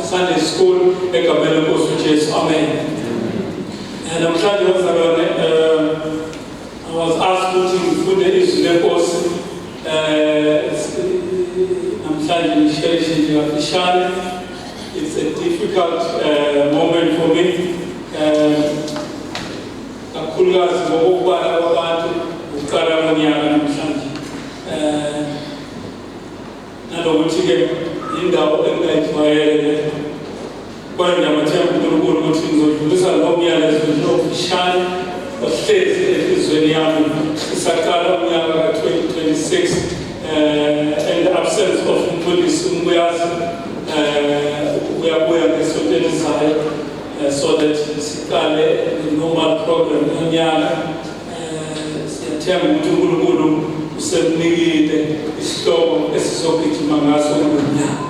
Sunday school, amen. And I'm trying to I was asked to put the Israel post. I'm trying to share it officially. It's a difficult moment for me. Akulgazi ngokubala kwabantu uqala ngonyaka namhlanje. Nalokuthi ke indawo engayijwayele. Kodwa ngiyamathemba uNkulunkulu ukuthi ngizodlulisa lo myalezo officially ohlezi ezweni yami isaqala unyaka ka-2026 in the absence of umfundisi uMbuyazi uyabuya ngesonto elizayo so that siqale the normal program yonyaka. Siyathemba ukuthi uNkulunkulu usemnikile isihloko esizogijima ngaso kulo nyaka.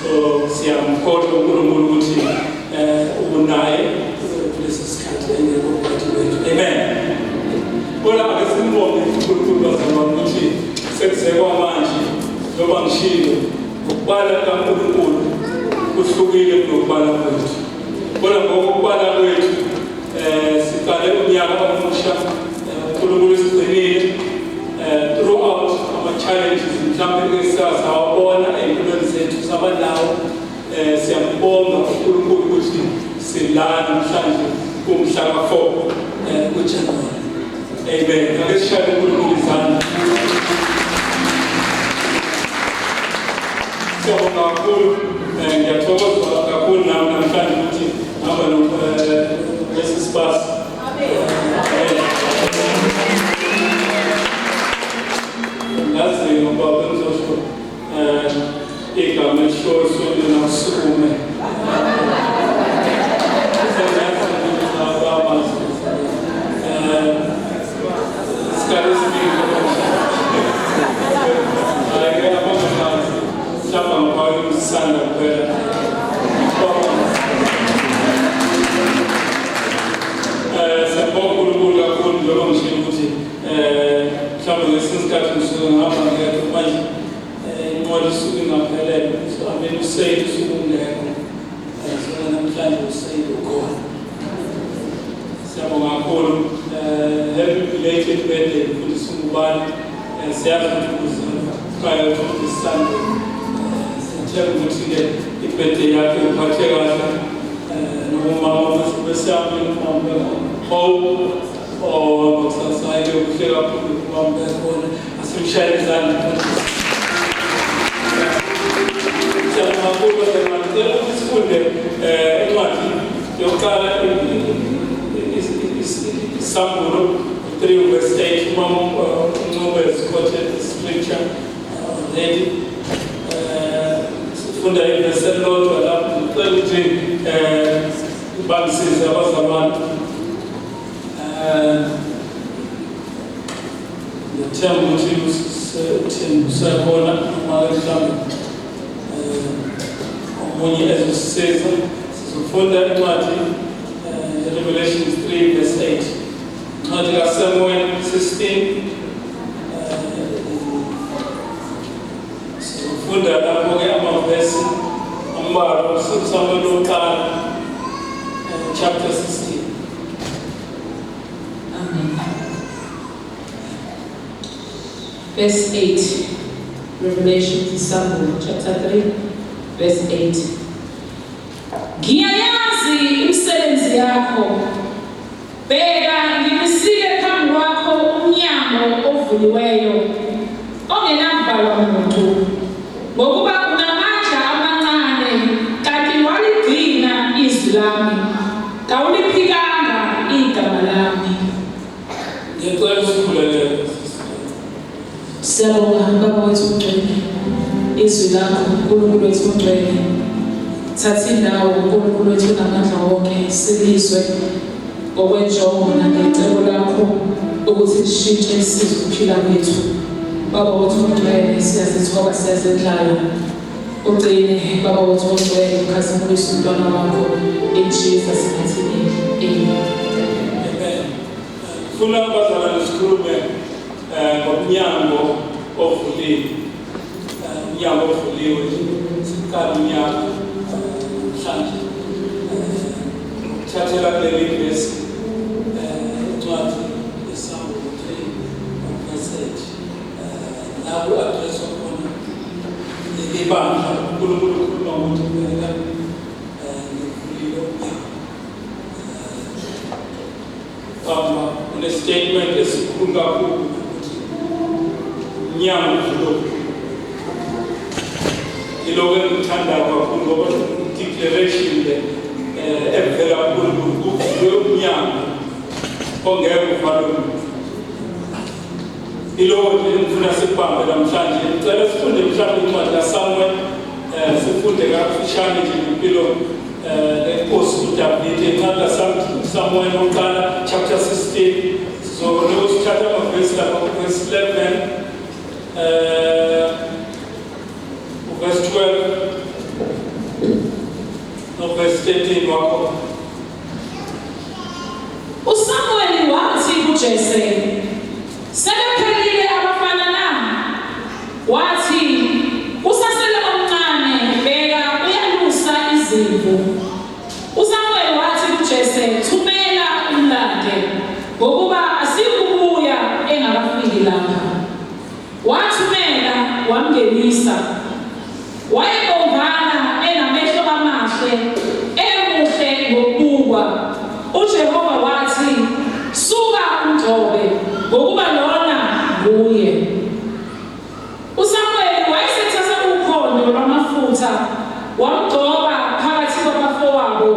So siyamkholwa uNkulunkulu ukuthi unaye kulesi sikhathi engekho phakathi kwethu. Amen. Bona akasimbonge uNkulunkulu bazama ukuthi sekuzekwa manje njengoba ngishilo ukubala kaNkulunkulu kuhlukile kunokubala kwethu. Bona ngokubala kwethu siqale unyaka omusha uNkulunkulu usigcinile throughout ama-challenges mhlawumbe esasawabona ey'mpilweni zethu sabanawo. Siyambonga uNkulunkulu ukuthi silana namhlanje kumhla ka-4 kuJanuwari. Amen. Ake sishaye uNkulunkulu izandla. Siyabonga kakhulu, ngiyathokoza kakhulu nami namhlanje ukuthi ngihamba lesi sibasi. Ngazi ngoba bengizosho igama elishoyo sonke nasukume. Happy belated birthday to Sungubani and prior to this Sunday. The birthday yake uphathekahle nomama besiyami hope or kusasayile ukuhle kakhulu kumama khona asimshayele izandla. Siyabonga semathela sifunde incwadi yokuqala Sambulo 3 verse 8. Umama has quoted the scripture already. Funda verse 11 lapho ukuthi bangisiza abazalwane. Ngiyethemba ukuthi usakhona mhlawumbe omunye ezosisiza. Sizofunda incwadi Revelation 3 verse 8. Incwadi kaSamuel 16. Sizofunda lapho-ke amavesi ambalwa Samuel lokuqala chapter 16. Amen. Verse 8. Revelation Samuel chapter 3 verse 8. Ngiyayazi imisebenzi yakho. Bheka ngimisile phambi kwakho umnyango ovuliweyo ongenakuvalwa muntu. Ngokuba unamandla amancane kanti waligcina izwi lami. Kawuliphikanga igama lami. Ngicela usikhulelele. Siyabonga Baba wethu ungcwele. izwi lakho uNkulunkulu wethu ongcwele. Thatha indawo uNkulunkulu wethu onamandla wonke silizwe ngokwenjongo nangecebo lakho ukuthi lishintshe isizwe ukuphila kwethu. Baba wethu ongcwele siyazithoba siyazendlala. Ugcine Baba wethu ongcwele ukhazimulise umntwana wakho in Jesus' mighty name. Amen. Funa abazalwane sikhulume ngomnyango ovuliwe. Umnyango ovuliwe sikhala umnyango mhlanje. Thathela kuleli verse incwadi yeSamuel 3:8 lapho address khona ibandla uNkulunkulu ukhuluma ukuthi ubeka ngivulile umnyango. Statement esikhulu kakhulu ukuthi umnyango uvuliwe. Ilokho engithanda kakhulu ngoba declaration le evela kuNkulunkulu uvuliwe umnyango ongeke uvalwe. Ilokho nje ngifuna sikubambe namhlanje. Ngicela sifunde mhlawumbe incwadi kaSamuel sifunde kafishane nje impilo lenkosi uDavid encwadi kaSamuel oqala chapter 16. So let's start on verse 11, verse 12, no verse 13 wako. uSamuel wathi kuJese, "Sebephelile abafana na?" Wathi, "Usasele omncane, bheka uyalusa izimvu." uSamuel wathi kuJese, "Thumela umlande, ngokuba asikubuya engakafiki lapha." Wathumela wamngenisa. Wayebomvana enamehlo amahle, emuhle ngokubukwa. uJehova wathi, "Suka umgcobe, ngokuba lona nguye." uSamuel wayesethatha uphondo lwamafutha wamgcoba phakathi kwabafowabo.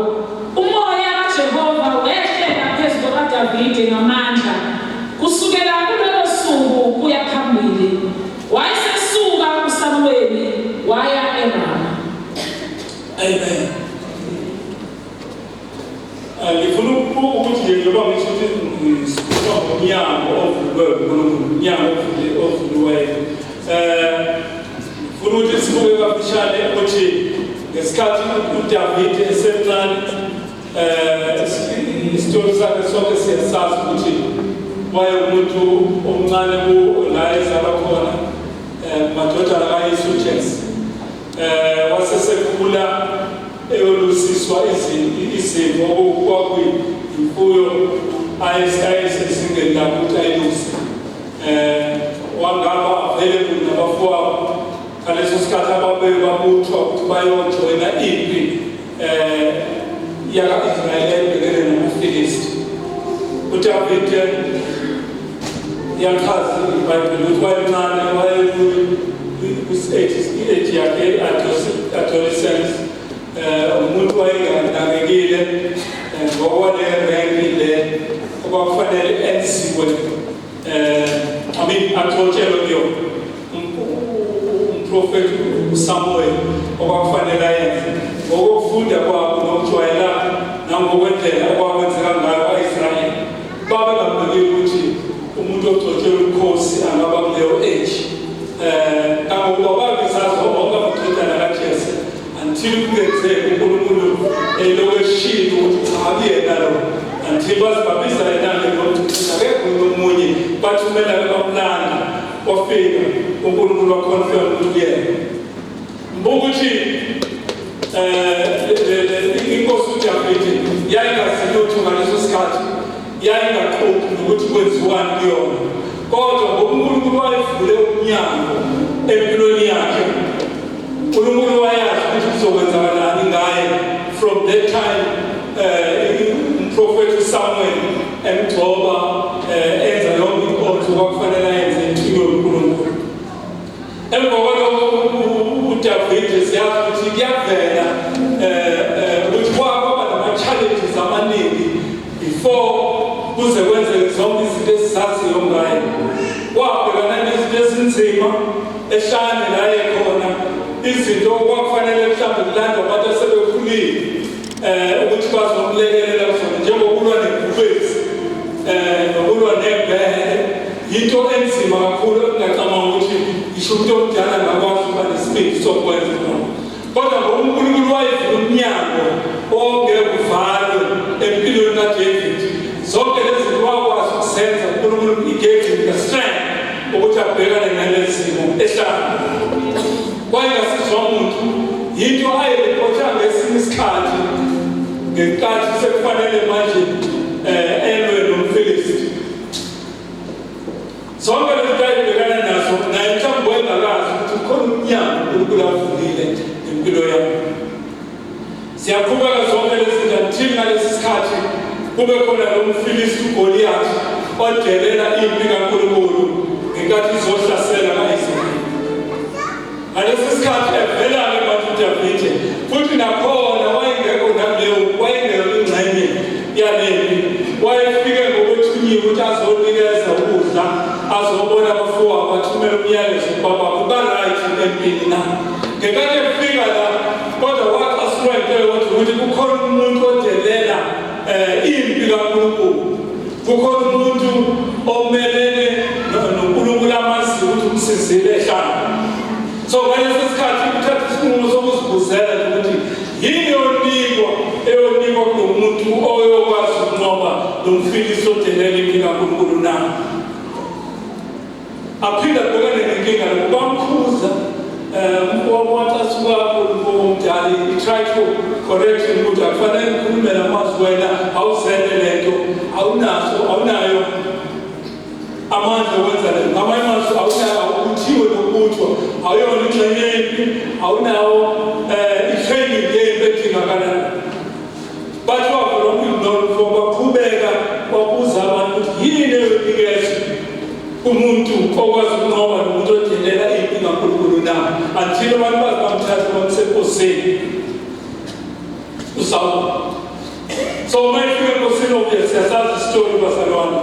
Umoya kaJehova wehlela phezu kukaDavide ngamandla. Kusukela kulelo suku kuya phambili wayesesuka uSamueli waya eRama. Amen. Ngifuna ukuthi nje njengoba ngisho ukuthi sikhuluma ngomnyango ovuliweyo uNkulunkulu, umnyango ovuliweyo. Ngifuna ukuthi sibuke kafishane ukuthi ngesikhathi uDavide esemncane isitori sakhe sonke siyasazi ukuthi wayemuntu omncane la ezalwa khona madodana kayise uJese. Wasesekhula eyolusiswa izimvu okwakuyimfuyo ayesesingeni lakho ukuthi ayiluse. Wangaba available nabafowabo ngaleso sikhathi ababuthwa ukuthi bayojoyina impi yaka-Israyeli ebhekene namaFilisti. uDavide yachaza iBhayibheli ukuthi wayemncane, age yakhe adolescence, umuntu wayenganakekile ngokwalerenki le okwakufanele enziwe athotshelwe kuyona umprofethi uSamuel okwakufanele ayenze ngokufunda kwabo nokujwayelana nangokwendlela okwakwenzeka ngayo kwa-Israyeli. Babengabhekile ukuthi umuntu ogcotshelwe ubukhosi angaba kuleyo age. Kangokuba babisazi bonke amadodana kaJese until kungenzeka uNkulunkulu elokhu eshilo ukuthi cha kuyena lo, until bazibabiza yena ukuthi akekho nomunye bathumela bamlanda wafika uNkulunkulu waconfirm ukuthi kuyena. Mbuka ukuthi inkosi uDavide yayingazi lutho ngaleso sikhathi, yayingaqoqi ukuthi kwenziwani kuyona. Kodwa ngoba uNkulunkulu wayevule umnyango empilweni yakhe, uNkulunkulu wayazi ukuthi kuzokwenzakalani ngaye. From that time umprofethi uSamuel emgcoba enza yonke inkonzo okwakufanele ayenze empilweni uNkulunkulu. Emva kwalokho uDavide siyazi ukuthi kuyavela ukuthi kwaba nama-challenges amaningi before kuze kwenzeke zonke izinto ezizaziyo ngayo. Wabhekana nezinto ezinzima ehlane la ekhona izinto okwakufanele mhlawumbe kulandwa abantu asebekhulile ukuthi bazomlekelela zona njengokulwa nebhubesi nokulwa nebhele yinto enzima kakhulu engingacabanga ukuthi isho umuntu omdala angakwazi ukuba nesibindi sokwenza lokho. Kodwa ngoba uNkulunkulu wayevula umnyango ongeke uvalwe empilweni kaDavid, zonke lezi zinto wakwazi ukuzenza. uNkulunkulu gave him the strength ukuthi abhekane nalezi zimo ehlala. Wayengasizwa umuntu yinto ayiripotha ngesinye isikhathi ngenkathi sekufanele manje elwe nomFilisti. Zonke lezi zinto ayibhekana nazo naye mhlawumbe wayengakazi ukuthi ukhona umnyango uNkulunkulu avulile empilo yakhe. Siyaqhubeka zonke lezi zinto until ngalesi sikhathi kube khona lo mFilisti uGoliath odelela impi kaNkulunkulu ngenkathi izohlasela kaIsrayeli. Ngalesi sikhathi evela-ke manje uDavide futhi nakhona wayengekho wayengekho ingxenye yalempi. Wayefike ngokwethunyiwe ukuthi azonikeza ukudla, azobona abafowabo, athumele umyalezo kubaba ba-right empini na. Ngenkathi efika la kodwa waxasulwa into yokuthi kukhona umuntu odelela impi kaNkulunkulu. Kukhona umuntu omelene noNkulunkulu amaziyo ukuthi umsizile ehlala. So ngalesi sikhathi uthatha isinqumo sokuzibuzela ukuthi yini eyonikwa kulo muntu oyokwazi ukunqoba lo mFilisti odelela impi kaNkulunkulu na. Aphinda abhekane nenkinga bamkhuza wathi umdala try to correct him ukuthi akufanele ukhulume namazwi wena awuzele lento awunayo amandla okwenza lento. Ngamanye amazwi awuthiwe nokuthwa awuyona ingxenye yempi, awunawo i-training yempi edingakalayo. Bathi wavula umlomo baqhubeka babuza abantu ukuthi yini eyonikeza umuntu okwazi ukunqoba nomuntu odelela impi kaNkulunkulu na, until abantu bamthatha bamsenkosini uSawuli. So uma efika enkosini obvious siyasazi isitori bazalwane,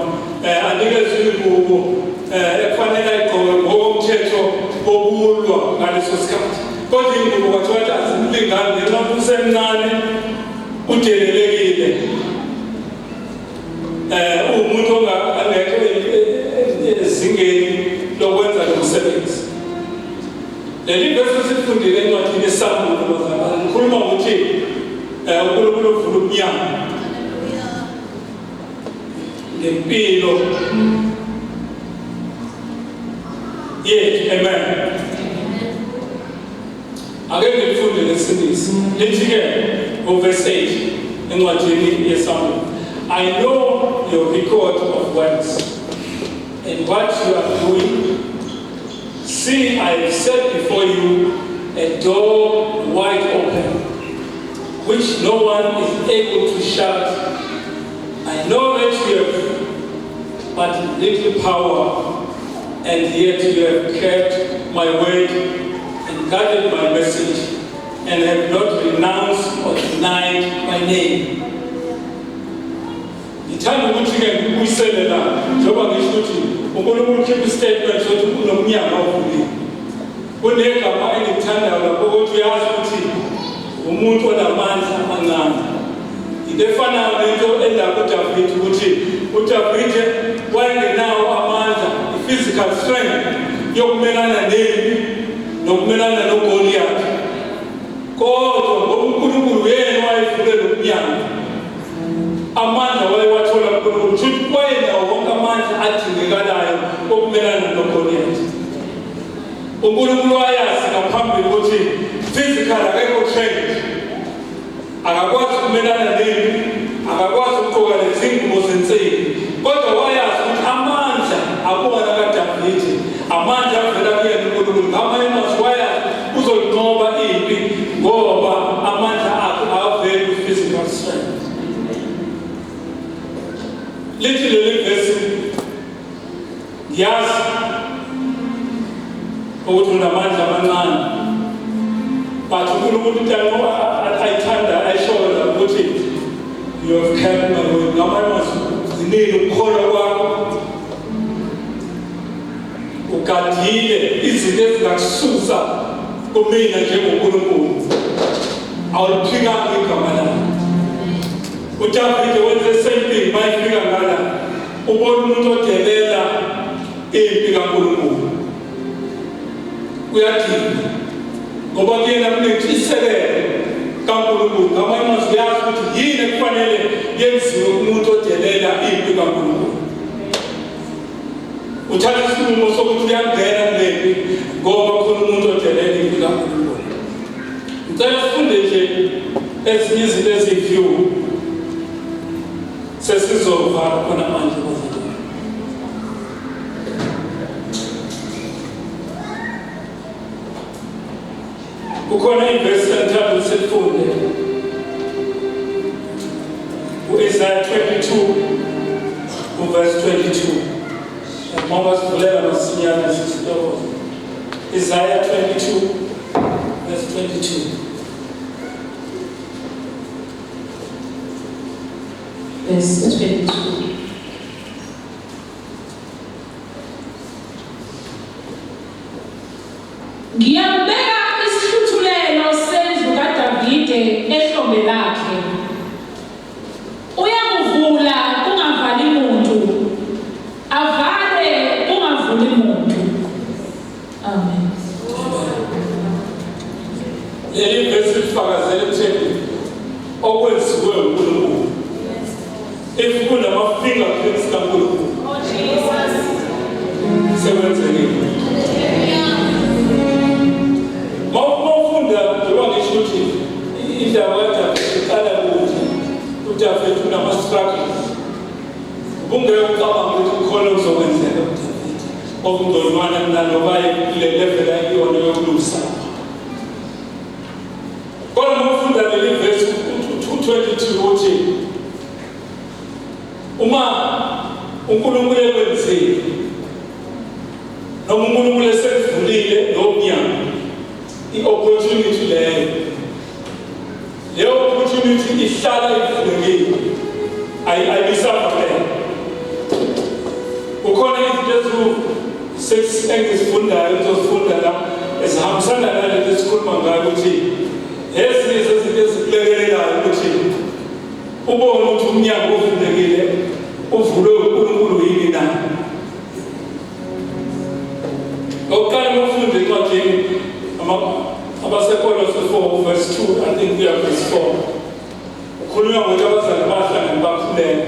anikezwe ingubo ekufanele ayigqoke ngokomthetho wokulwa ngaleso sikhathi. Kodwa ingubo kwathiwa ukuthi azimlingani ngenxa yokuthi usemncane, udelelekile, uwumuntu ongekho ezingeni lokwenza lo msebenzi. Leli verse sifundile encwadini yeSamuel bazalwane likhuluma ngokuthi uNkulunkulu uvula umnyango ngempilo yethu. Amen. Ake ngifunde lesingisi lithi-ke ngoverse 8 encwadini yeSamuel, I know your record of works and what you are doing. See, I have set before you a door wide open, which no one is able to shut. I know that you have but little power, and yet you have kept my word and guarded my message, and have not renounced or denied my name. Ngithanda ukuthi-ke ngikubuyisele la njengoba ngisho ukuthi uNkulunkulu ukhipha istatement sokuthi kunomnyango ovulile. Kunegama engilithandayo lapho ukuthi uyazi ukuthi umuntu onamandla amancane. Into efanayo nento endaba uDavide ukuthi uDavide wayengenawo amandla, i-physical strength yokumelana nempi nokumelana noGoliath. Kodwa ngoba uNkulunkulu yena wayevule lo mnyango, amandla wayewathola kuNkulunkulu futhi wayenawo wonke amandla adingekalayo okumelana noGoliath. uNkulunkulu wayazi ngaphambili ukuthi physical akekho trained, akakwazi ukumelana nempi, akakwazi ukugqoka lezingubo zensimbi, kodwa wayazi ukuthi amandla abona kaDavide, amandla avela kuyena uNkulunkulu. Ngamanye amazwi wayazi uzoyinqoba impi ngoba amandla akhe awaveli ku-physical strength. Lithi leli verse ngiyazi ukuthi unamandla amancane, but uNkulunkulu into ayithanda ayishoyo ukuthi you have kept my word. Ngamanye amazwi zinini ukukholwa kwakho, ugadile izinto ezingakususa kumina njengoNkulunkulu awuliphikanga igama lakhe. uDavide wenze same thing mayifika ngala ubona umuntu odelela impi kaNkulunkulu uyadinga ngoba kuyena kunentshisekelo kaNkulunkulu ngamanye amazwi uyazi ukuthi yini ekufanele yenziwe kumuntu odelela impi kaNkulunkulu. Uthatha isinqumo sokuthi uyangena kulempi ngoba khona umuntu odelela impi kaNkulunkulu. Ngicela sifunde nje ezinye izinto ezifew sesizovala khona manje bazalwane. Kukhona iverse enthathu sifunde u-Isaiah 22 verse 22. Mama sivulela masinyane sisitokoza. Isaiah 22 verse 22. Verse 22. Ngiyambeka isihluthulelo sendlu kaDavide ehlombe lakhe. Uyakuvula kungavali muntu. Avale kungavuli muntu. Amen. Leli verse lifakazela ukuthi okwenziwe uNkulunkulu. If kunama-fingerprints kaNkulunkulu. Oh Jesus. Sekwenzekile. Mawufunda njengoba ngisho ukuthi indaba kaDavide iqala kuthi uDavide unama-struggles. Ubungeke ucabanga ukuthi ukhona okuzokwenzeka kuDavide okungconywana naloba kule level ayiyona yokulusa. Kodwa mawufunda leli verse 2:22 uthi uma uNkulunkulu ekwenzile noma uNkulunkulu esekuvulile nomnyango i-opportunity leyo opportunity ihlala ivulekile ayibisaphela. Kukhona izinto eziwu-6 engizifundayo engizozifunda la ezihambisana nalento esikhuluma ngayo ukuthi ezinye zezinto ezikulekelelayo ukuthi ubone ukuthi umnyango uvulekile uvulwe uNkulunkulu yini na. Ngokuqala ufunde encwadini abaseKolose 4 verse 2 I think we are verse 4. Ukhulunywa ngokuthi abazali bahlangene bakhuleka.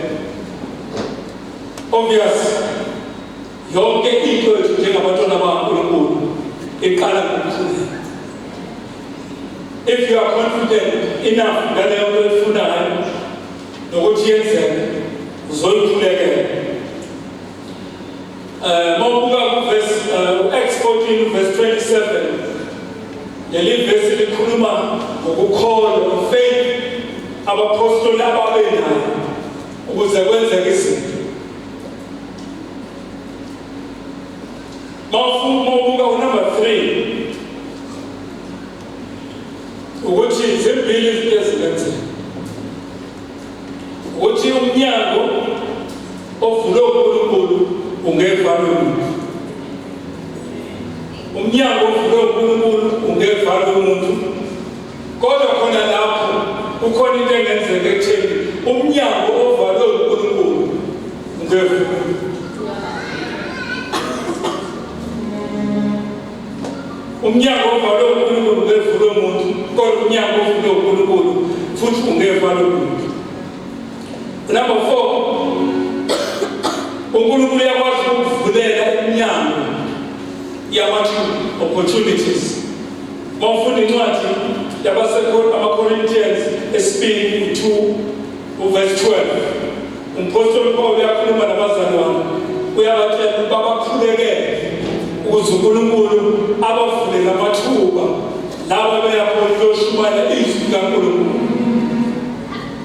Obvious yonke into ethu njengabantwana bakaNkulunkulu iqala ngokukhuleka. If you are confident enough ngaleyo nto efunayo nokuthi yenzeke uzoyikhulekela. Mawubuka kuverse Acts 14 verse 27 leli verse likhuluma ngokukholwa faith abapostoli ababenayo ukuze kwenzeke izinto. Mawubuka unumber 3 ukuthi zimbili izinto ezingenzeka ukuthi umnyango ovulwe uNkulunkulu ungevalwe umuntu. Umnyango ovulwe uNkulunkulu ungevalwe umuntu. Kodwa khona lapho ukhona into engenzeka ekutheni umnyango ovalwe uNkulunkulu ungevulwe. Umnyango ovalwe uNkulunkulu ungevulwe umuntu. Kodwa umnyango ovulwe uNkulunkulu futhi ungevalwe umuntu. Number 4, uNkulunkulu uyakwazi ukuvulela iminyango opportunities. Mawufunda incwadi yabaseCorinthians esibili 2 verse 12. Umpostoli Paul uyakhuluma nabazalwane uyabatshela babakhulekele ukuze uNkulunkulu abavulele amathuba laba beyakhona ukuyoshumayela izwi likaNkulunkulu.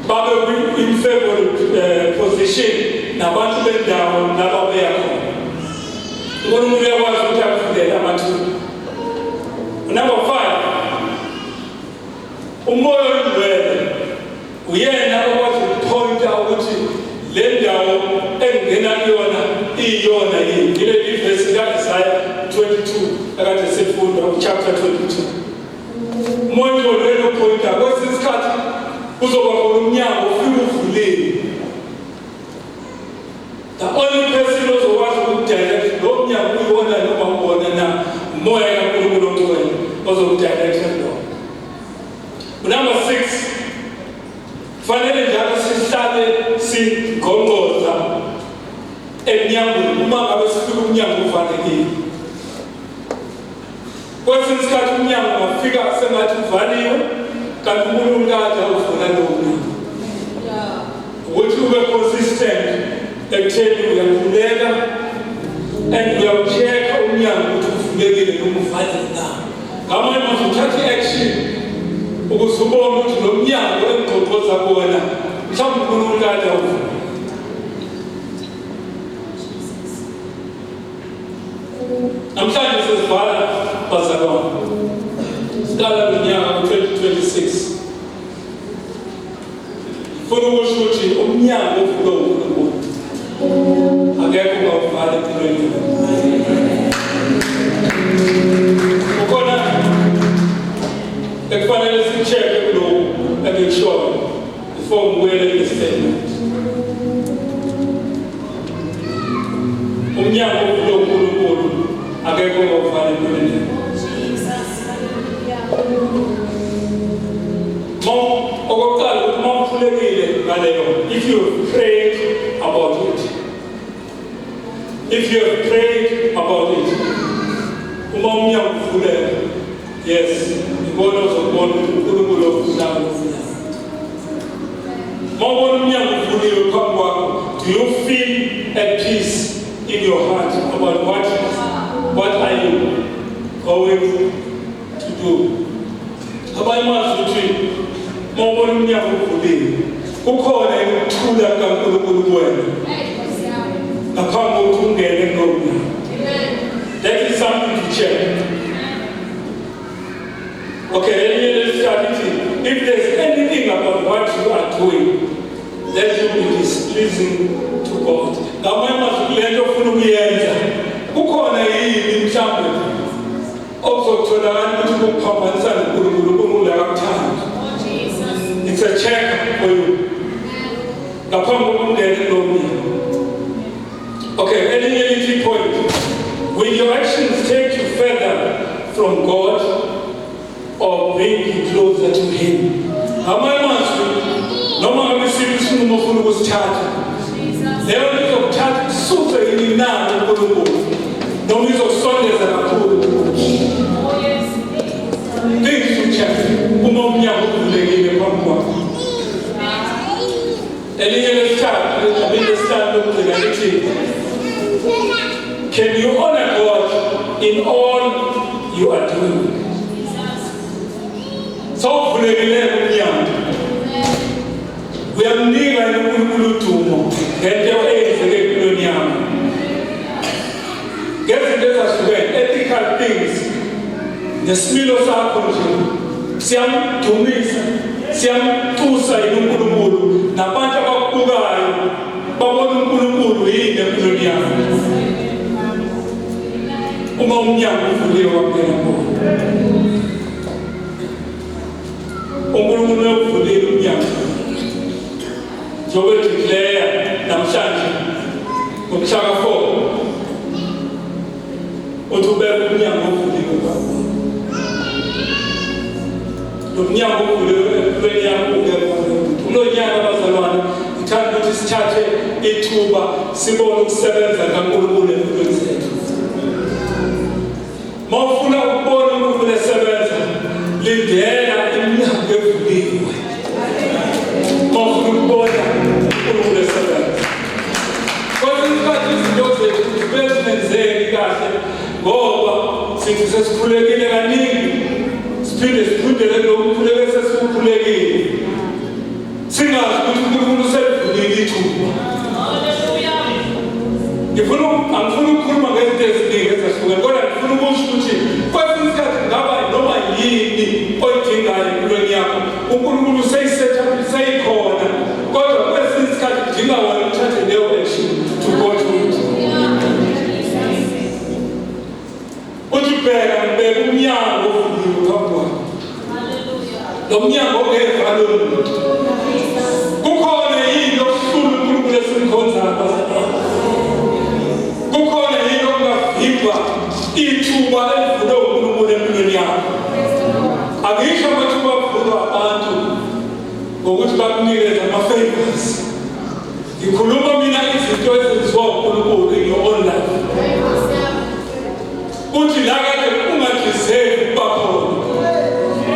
Babe in favorite position nabantu bendawo laba beyakhona. uNkulunkulu uyakwazi ukuthi akuvulele amathuba. Number 5, umoya ongcwele uyena okwazi ukupointa ukuthi le ndawo engena kuyona iyona yini. Ile verse kaIsaiah 22 akade sifunda chapter 22 umoya olwelo point kwesinye isikhathi kuzoba khona umnyango ufike uvulile. The only person ozokwazi ukudirect lo mnyango uyiwona noma ubona na umoya kaNkulunkulu ongcwele ozokudirect lo. Number 6, fanele njalo sihlale sigqongqoza emnyangweni uma ngabe sifika umnyango uvalekile. Kwesinye isikhathi umnyango ungafika sengathi uvaliwe kanti uNkulunkulu kade awuvula lowo mnyango. Ukuthi ube consistent ekutheni uyakhuleka and uyawuchecka umnyango ukuthi uvulekile noma uvalekile na. Ngamanye amazwi uthatha i-action ukuze ubone ukuthi lo mnyango engqoqoza kuwona mhlawumbe uNkulunkulu kade awuvula. Namhlanje sesivala bazalwane. Siqala lonyaka u-2026. Funa ukusho ukuthi umnyango ovulwe uNkulunkulu akekho ongawuvala empilweni. Ukhona ekufanele sicheke kulowo engikushoyo before ngiwele i-statement. Umnyango ovulwe uNkulunkulu akekho ongawuvala empilweni. Okokuqala ukuthi uma ukhulekile ngaleyo, if you have prayed about it, uma umnyango uvuleka, yes, ibona uzobona uNkulunkulu ofuna ukuvula. Uma ubona umnyango uvuliwe phambi kwakho, do you feel at peace in your heart about what are you going to do? Abanye mazi ukuthi uma ubona umnyango uvuliwe kukhona ukuthula kaNkulunkulu kuwena ngaphambi kokuthi ungene kulowo mnyango. That is something to check. Okay, let's start it. If there's anything about what you are doing that will be displeasing to God, ngamanye amazwi le nto ofuna ukuyenza kukhona yini mhlawumbe okuzotholakala ukuthi ukuphambanisa noNkulunkulu uNkulunkulu akakuthandi. It's a check for you. Ngaphambi kokungena kulowo mnyango. Okay, any key point. Will your actions take you further from God or bring you closer to Him? Ngamanye amazwi noma ngabe isinqumo ofuna ukusithatha, leyo nto izokuthatha ikusuke yini na uNkulunkulu noma izokusondeza kakhulu. Things to check uma umnyango uvulekile phambi kwakho. Elinye lesithathu lesithathu lokugcina lithi, can you honor God in all you are doing? So uvulekile umnyango uyamnika uNkulunkulu udumo ngento eyenzeke empilweni yakho. Ngezinto ezahlukene, ethical things, nesimilo sakho nje siyamdumisa, siyamtusa uNkulunkulu, nabantu abakubukayo babona uNkulunkulu yini empilweni yakho. Uma umnyango uvuliwe waphela khona, uNkulunkulu uyavulile umnyango. Njengoba declare namhlanje ngomhlaka 4 uthi ubeka umnyango uvuliwe kwakho. Lo mnyango uvuliwe empilweni yakho ungekho. Kulo nyaka bazalwane ngithanda ukuthi sithathe ithuba sibone ukusebenza kaNkulunkulu empilweni zethu. Mawufuna ukubona uNkulunkulu esebenza, lindela iminyango evuliwe. Mawufuna ukubona uNkulunkulu esebenza. Kwesinye isikhathi izinto zethu zibezenzeki kahle ngoba sithi sesikhulekile kaningi, siphinde siphindele lokhu kukhuleke sesikhulekile, singazi ukuthi uNkulunkulu uselivulile ithuba. Angifuna ukukhuluma ngezinto eziningi ezahlukene, kodwa ngifuna ukusho ukuthi kwesinye isikhathi ngaba noma yini oyidingayo empilweni yakho uNkulunkulu useyikhona, kodwa kwesinye isikhathi kudinga wena uthathe leyo action to go to it. Uthi bheka umnyango ovuliwe phambi kwakho. lo mnyango ongeva lo muntu kukhona yini okuhlula uNkulunkulu esimkhonzayo kukhona yini okungavimba ithuba elivulwe uNkulunkulu empilweni yakho akisho amathuba avulwa abantu ngokuthi bakunikeze ama-favors ngikhuluma mina izinto ezenziwa uNkulunkulu in your own life uthi la kade ungadeserve ukuba khona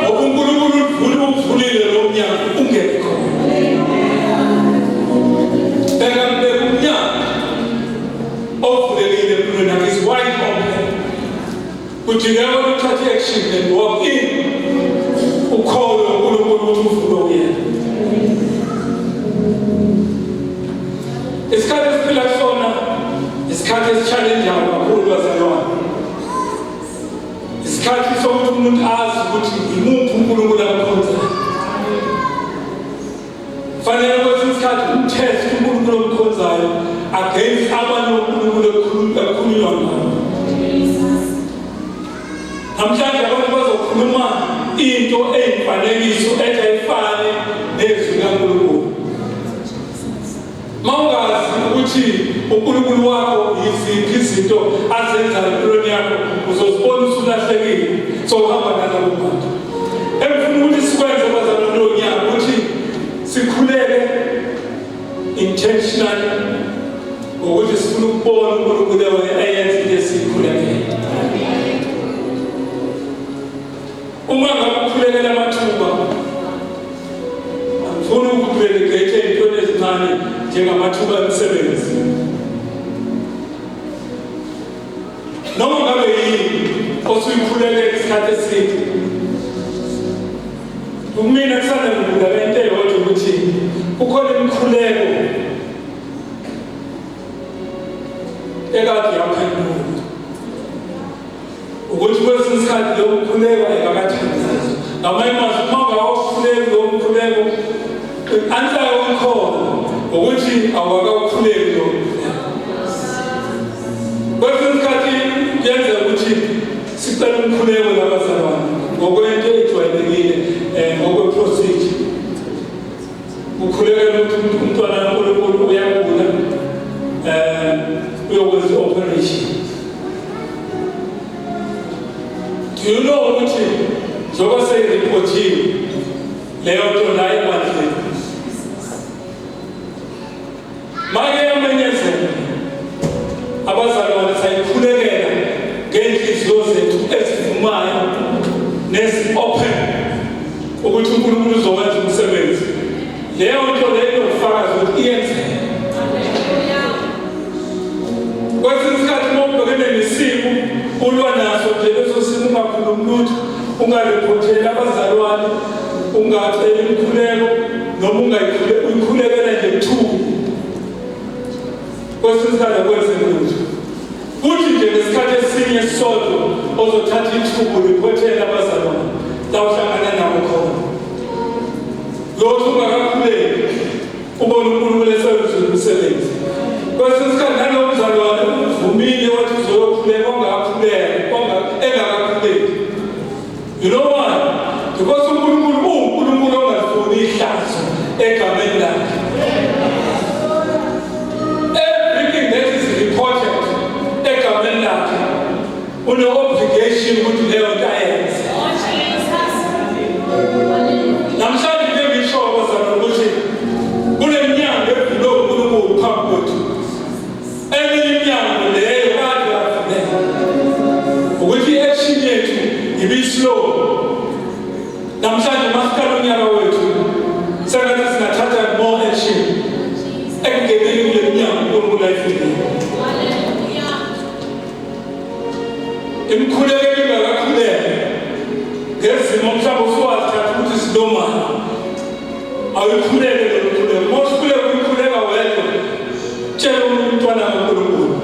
ngoba uNkulunkulu uvulile lo mnyango ungene khona bheka umnyango ovulekile empilweni yakho is wide open kudingeka uthathe i-action and walk in ukholwe uNkulunkulu ukuthi uvule uyena isikhathi esiphila kusona isikhathi esichallengeayo kakhulu bazalwane isikhathi sokuthi umuntu azi ukuthi imuphi uNkulunkulu amkhonzayo fanele kwesinye isikhathi umtest uNkulunkulu omkhonzayo against abanye uNkulunkulu ekhulunywa ngabo namhlanje abantu bazokhuluma into eyimfanekiso ethi ayifane nezwi kaNkulunkulu mawungazi ukuthi uNkulunkulu wakho yiziphi izinto azenzayo empilweni yakho uzozibona usulahlekile so uhamba nalabo bantu emfuna ukuthi sikwenze bazalwane lo nyaka ukuthi sikhuleke intentionally ukuthi sifuna ukubona uNkulunkulu ayenze into esikhulekele uma ngabe ukhulekela amathuba angifuni ukudelegate into ezincane njengamathuba emisebenzi noma ngabe yini osuyikhulekela isikhathi eside kumina kusanda ngibula into eyodwa ukuthi ukhona imikhuleko ekade yaphendula ukuthi kwesinye isikhathi lo mkhuleko ayikakathandazwa ngamanye amazwi uma ungawukhuleki lo mkhuleko answer yomkhona ukuthi awakawukhuleki lo kwesinye isikhathi kuyenzeka ukuthi sicela umkhuleko labazalwane ngokwento ejwayelekile ngokwe-procedure ukhulekela ukuthi umntwana kaNkulunkulu uyagula uyokwenza i-operation do you know ukuthi njengoba seyiripotiwe leyo nto la ebandleni make yamenyezela abazalwane sayikhulekela ngenhliziyo zethu ezivumayo nezi-open ukuthi uNkulunkulu uzokwenza umsebenzi leyo nto leyo inofakazi ukuthi iyenzeka kwesinye isikhathi uma ubhekene nesimo ulwa naso nje leso simo ungakhulumi lutho ungarephotheli abazalwane ungaceli imikhuleko noma uyikhulekela nje buthule kwesinye isikhathi akwenzeki lutho futhi nje ngesikhathi esinye esisodwa ozothatha ithuba urephothele abazalwane la uhlangana nabo khona lothi ungakakhuleki ubone uNkulunkulu esebenza umsebenzi kwesinye isikhathi nalowo mzalwane uvumile wathi uzoyokhuleka engakakhuleki you know why because uNkulunkulu uNkulunkulu ongalifuni ihlazo egameni lakhe everything that is reported egameni lakhe une-obligation ukuthi leyo nto ayenze namhlanje ke ngisho abazalwane ukuthi kuneminyango evulwe uNkulunkulu phambi kwethu eminye iminyango leyo kade yavuleka ukuthi i-action yethu ibi-slow namhlanje masikala unyaka wethu sengathi singathatha more action ekungeneni kule minyango uNkulunkulu ayivulile imkhuleko ingakakhuleka ngezimo mhlawumbe usuwazithatha ukuthi sinomali awuyikhuleke lo mkhuleko uma usukhuleka uyikhuleka wedwa tshela umntwana kaNkulunkulu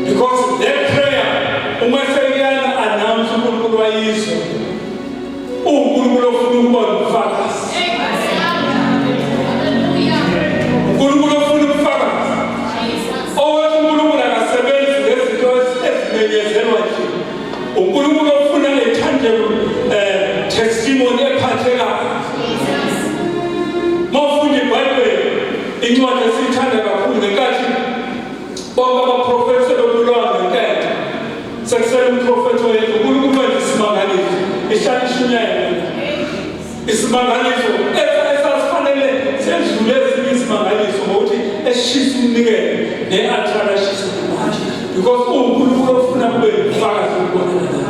because that prayer uma sekuyana announce uNkulunkulu wayizwa uNkulunkulu ofuna ukubona ubufakazi uNkulunkulu ofuna ubufakazi owathi uNkulunkulu akasebenzi ngezinto ezimenyezelwa nje uNkulunkulu ofuna a tangible testimony profeta wethu uNkulunkulu isimangaliso ihlala ishunyayela isimangaliso esasifanele sedlule ezinye isimangaliso ngokuthi esishisa umnikelo ne-altar ashisa manje because uNkulunkulu ufuna kube ubufakazi obubonakalayo.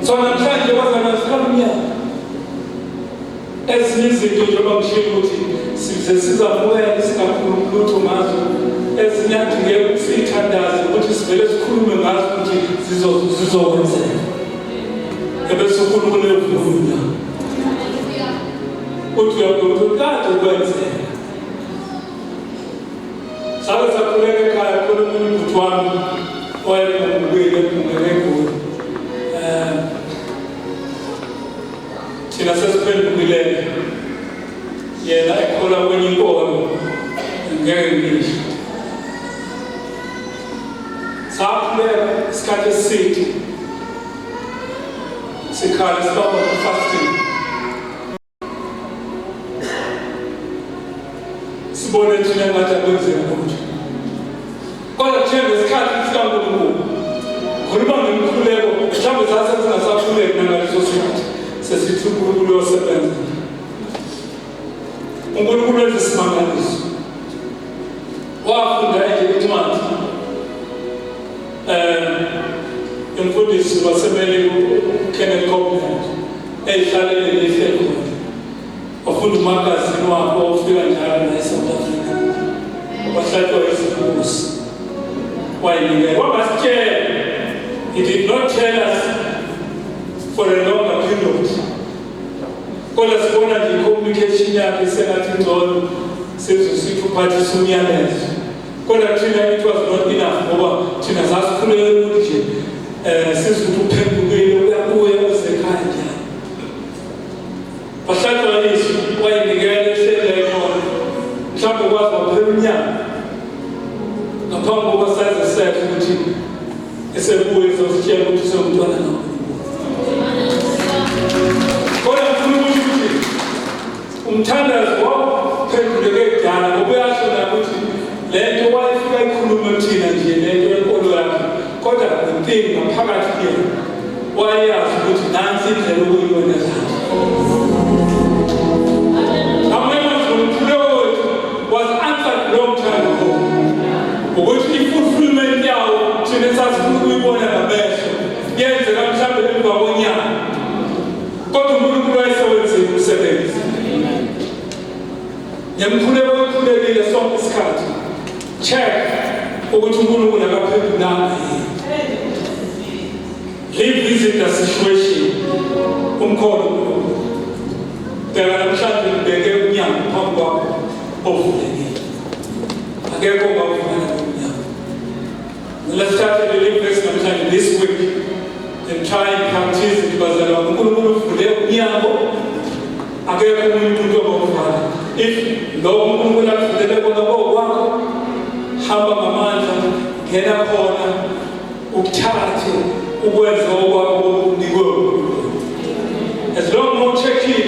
So namhlanje bazana sikhulunya ezinye izinto njengoba ngishilo ukuthi sizamukela singakhulumi lutho ngazo ezinye ngeke sithandaze ukuthi sivele sikhulume ngazo ukuthi zizokwenzeka ebese uNkulunkulu evuna uthi uyabona kade kwenzeka. Sake sakhuleka ekhaya khona umuntu ubuthi wami owayekhulumile eGoli thina sesiphendukile yena ekhola kwenye inkolo ngeke ngisho sakhuleka isikhathi eside sikhala sibaba fasting sibone thina ngathi akwenzeka lutho kodwa thina ngesikhathi sikaNkulunkulu khuluma ngemkhuleko mhlawumbe sasingasakhuleki nangaleso sikhathi sesithi uNkulunkulu uyosebenza. uNkulunkulu wenza isimangaliso wafunda eNcwadi umfundisi wasemele uKenneth Copeland eyihlalele lehlelo wafunda umagazini wakhe ofika njalo la eSouth Africa wahlatshwa izinkosi wayinikela wamasitshela. He did not tell us for a longer period. Kodwa sibona nje communication yakhe sengathi ngcono sezosithi uphathisa umyalezo. Kodwa thina it was not enough ngoba thina sasikhulele ukuthi sizothi uphendukile uyabuya uzekhaya njalo. Bahlatshwa izwi wayinikela ehlelweni khona mhlawumbe kwazi waphela umnyaka ngaphambi kokuba saze sefe ukuthi esebuye sizositshela ukuthi sewumntwana kaNkulunkulu. Kodwa ngifuna ukuthi umthandazo waphenduleke kudala ngoba uyasho ukuthi le nto wayefika ikhulume kuthina nje le nto yenkolo yakhe kodwa impilo ngaphakathi kuyena wayazi ukuthi nansi indlela okuyiyona zakhe. Was answered long time ago. Ukuthi i-fulfillment yawo thina sasifuna ukuyibona ngamehlo yenzeka mhlawumbe emva konyaka kodwa uNkulunkulu wayesewenzile umsebenzi. Ngiyamkhuleka oyikhulekile sonke isikhathi check ukuthi uNkulunkulu akaphendulanga revisit the situation umkholo bheka namhlanje ngibheke umnyango phambi kwakho ovulekile akekho ongavumela umnyango. Let's start the living verse namhlanje this week and try and practice it bazalwa uNkulunkulu uvule umnyango akekho umuntu ongavumela. If lo uNkulunkulu akuvulele kona kwakho hamba ngamandla ngena khona ukuthathe ukwenza okwakho okunikwe. As long as check-in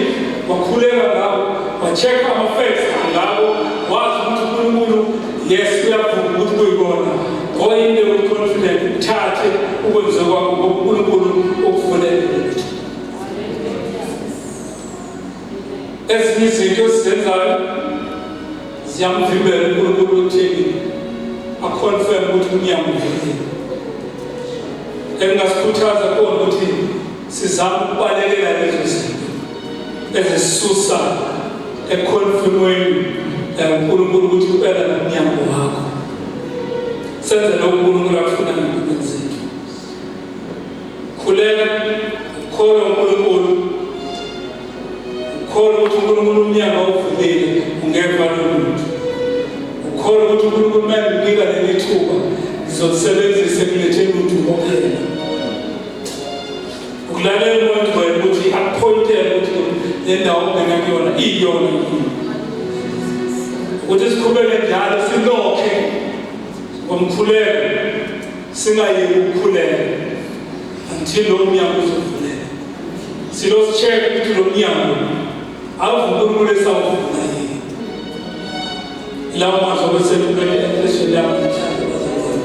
wakhuleka ngabo wa-check ama-facts ngabo wazi ukuthi uNkulunkulu yes uyavuma ukuthi kuyibona go in there with confidence uthathe ukwenza kwakho ngoba uNkulunkulu okuvulele. Ezinye izinto esizenzayo ziyamvimbela uNkulunkulu ukuthini aconfirm ukuthi umnyango uvulile. Engasikhuthaza kona ukuthi sizame ukubalekela lezo zinto ezisusa econfirmweni uNkulunkulu ukuthi uphela nomnyango wakho. Senze lokho uNkulunkulu akufuna ngempilweni zethu. Khuleka khona uNkulunkulu khona ukuthi uNkulunkulu umnyango uvulile ungeva loluntu. Ukhona ukuthi uNkulunkulu manje unika leli thuba ngizolisebenzisa ekuletheni uluntu kuphela. Ukulalela umuntu ukuthi appointed ukuthi lendawo ongena kuyona iyona ukuthi sikhubeke njalo silokhe ngomkhuleko singayeki ukukhuleka until lo mnyango uzovuleka. Silosi-check ukuthi lo mnyango awuvunkulunkulu esawuvula yini. Ilawo mazwi obeselupele emhlesheni yami mhlawumbe bazalwane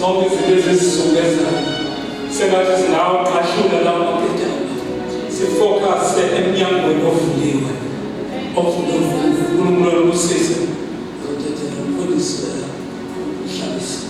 zonke izinto ezizungezayo sengathi sinawo xashula lawo maphetshana sifocuse emnyangweni ovuliwe uNkulunkulu usize ngothethe umfundisi Hlabisa.